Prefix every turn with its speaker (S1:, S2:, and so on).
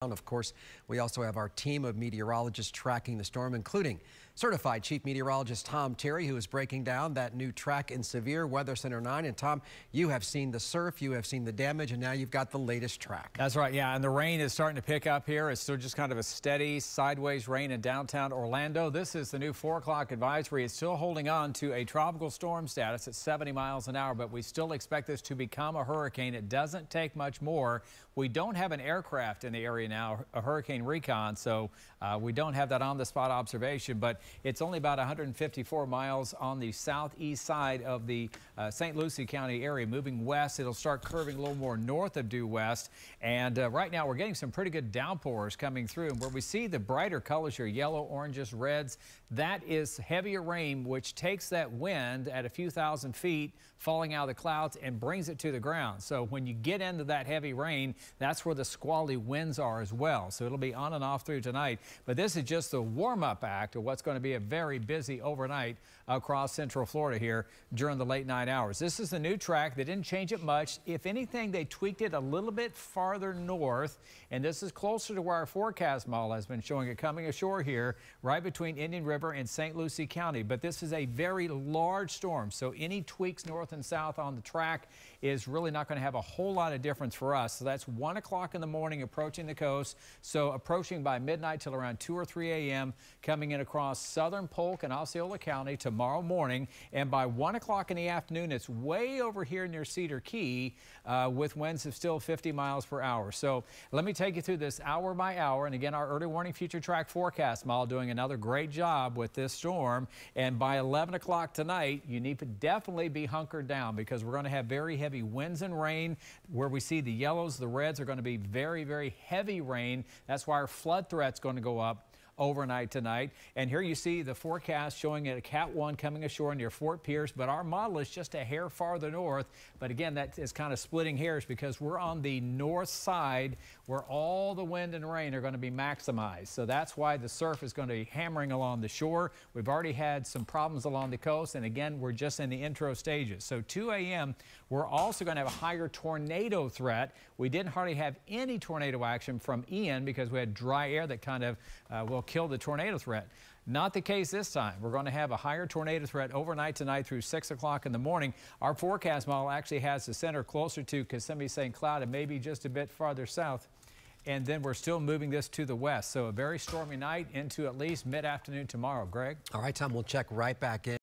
S1: Of course, we also have our team of meteorologists tracking the storm, including certified chief meteorologist Tom Terry, who is breaking down that new track in severe weather center 9. And Tom, you have seen the surf, you have seen the damage, and now you've got the latest track.
S2: That's right. Yeah. And the rain is starting to pick up here. It's still just kind of a steady sideways rain in downtown Orlando. This is the new 4 o'clock advisory. It's still holding on to a tropical storm status at 70 miles an hour, but we still expect this to become a hurricane. It doesn't take much more. We don't have an aircraft in the area now, a hurricane recon, so we don't have that on the spot observation, but it's only about 154 miles on the southeast side of the St. Lucie County area. Moving west, it'll start curving a little more north of due west, and right now we're getting some pretty good downpours coming through. And where we see the brighter colors here, yellow, oranges, reds, that is heavier rain, which takes that wind at a few thousand feet falling out of the clouds and brings it to the ground. So when you get into that heavy rain, that's where the squally winds are as well. So it'll be on and off through tonight. But this is just the warm-up act of what's going to be a very busy overnight across Central Florida here during the late night hours. This is the new track. They didn't change it much. If anything, they tweaked it a little bit farther north, and this is closer to where our forecast model has been showing it coming ashore here, right between Indian River and St. Lucie County. But this is a very large storm, so any tweaks north and south on the track is really not going to have a whole lot of difference for us. So that's 1 o'clock in the morning approaching the coast. So approaching by midnight till around 2 or 3 a.m. coming in across southern Polk and Osceola County tomorrow morning. And by 1 o'clock in the afternoon, it's way over here near Cedar Key with winds of still 50 miles per hour. So let me take you through this hour by hour. And again, our early warning future track forecast model doing another great job with this storm. And by 11 o'clock tonight, you need to definitely be hunkered down because we're going to have very heavy winds and rain. Where we see the yellows, the reds are going to be very, very heavy rain. That's why our flood threat's going to go up overnight tonight. And here you see the forecast showing it a Cat 1 coming ashore near Fort Pierce, but our model is just a hair farther north. But again, that is kind of splitting hairs because we're on the north side where all the wind and rain are going to be maximized. So that's why the surf is going to be hammering along the shore. We've already had some problems along the coast, and again, we're just in the intro stages. So 2 a.m., we're also going to have a higher tornado threat. We didn't hardly have any tornado action from Ian because we had dry air that kind of will kill the tornado threat. Not the case this time. We're going to have a higher tornado threat overnight tonight through 6 o'clock in the morning. Our forecast model actually has the center closer to Kissimmee St. Cloud and maybe just a bit farther south. And then we're still moving this to the west. So a very stormy night into at least mid-afternoon tomorrow. Greg?
S1: All right, Tom, we'll check right back in.